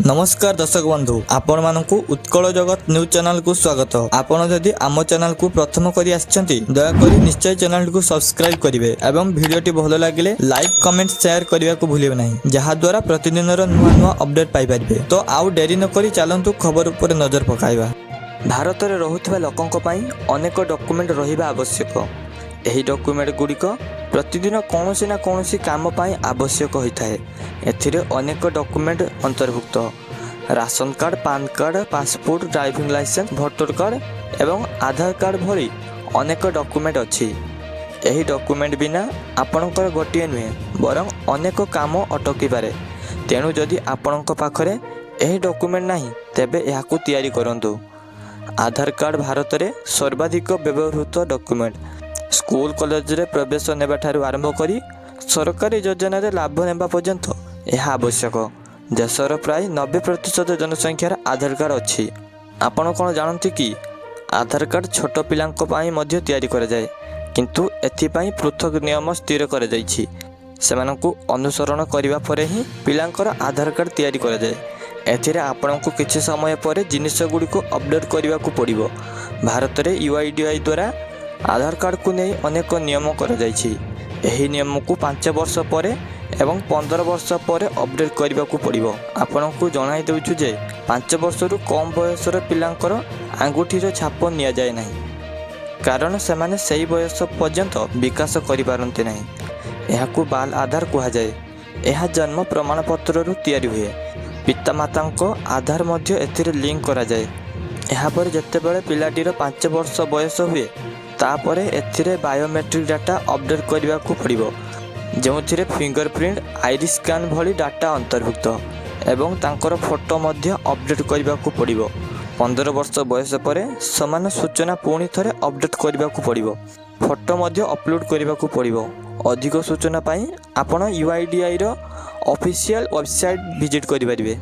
नमस्कार दर्शक बंधु आपण मानकु उत्कल जगत न्यूज चैनल को स्वागत। आपण जदि आम चैनल को प्रथम करी आछंती दयाकोरी निश्चय चैनल को सब्सक्राइब करिवे एवं वीडियोटी भलो लागिले लाइक कमेंट शेयर करिवा को भूलिबे नाही जहा द्वारा प्रतिदिन नुआ अपडेट पाई परिबे। तो आउ डेरी न करी चलंतु खबर उपर नजर पकाइबा। भारत रे रहुथबा लोकंक पई अनेक डॉक्यूमेंट रहिबा आवश्यक। एही डॉक्यूमेंट गुड़िक प्रतिदिन कौनसी ना कौनसी काम पाई आवश्यक होता है। एथिरे अनेक डॉक्यूमेंट अंतर्भुक्त ration card, PAN card, passport, driving licence, voter card एवं आधार कार्ड भली अनेक डॉक्यूमेंट अच्छी। एही डॉक्यूमेंट बिना आपणकर गोटे नुहे बरं अनेक काम अटकी पारे। तेणु जदि आपणक पाखरे एही डॉक्यूमेंट नाही तेबे एहाकु तैयारी करंतु। आधार कार्ड भारत में सर्वाधिक व्यवहृत डॉक्यूमेंट। स्कूल कॉलेज रे प्रवेश नेबा ठारू आरंभ करी सरकारी योजना रे लाभ नेबा पर्यंत यह आवश्यक। देशर प्राय 90% जनसंख्यार आधार कार्ड अच्छी। आपण कौन जानते कि आधार कार्ड छोट पिलांक पाई मध्य तैयारी करा जाए, किंतु एथिपाई पृथक नियम स्थिर करा जाइछि। सेमानकु अनुसरण करिवा परे ही पिलांकर आधार कार्ड तैयारी करा जाए। एथिरे आपनकु किछि समय परे जिनिस गुडी को अपडेट करिवा को पड़िबो। भारत रे यूआईडीआई द्वारा आधार कार्ड को नहीं अनेक नियम करा जाइछि। एही नियम को 5 वर्ष परे एवं 15 वर्ष परे अपडेट करिवा को पड़िबो। आपनकु जणाई देउछु जे 5 वर्षरु कम बयसर पिलांकर आंगुठीर छाप निया जाय नाही, कारण सेमाने सेही बयस पर्यंत विकास करि पारंते नाही। एहाकु बाल आधार कुहा जाय। एहा जन्म प्रमाण पत्र रु तैयारी हुए। पितामातांको आधार मध्य एथिरे लिंक करा जाय। एहा पर जेतेबेले पिलाटीर 5 वर्ष बयस हुए तापरे एथिरे बायोमेट्रिक डाटा अपडेट करिवा को पड़िबो, जेउथिरे फिंगरप्रिंट, आइरिस स्कैन भली डाटा अंतर्भुक्त एवं तांकर फोटो मध्य अपडेट करिवा को पड़िबो। 15 वर्ष बयस परे समान सूचना पुणी थरे अपडेट करिवा को पड़िबो। फोटो मध्य अपलोड करिवा को पड़िबो। अधिक सूचना पाई आपण यूआईडीआई रो ऑफिशियल वेबसाइट विजिट करि परिबे।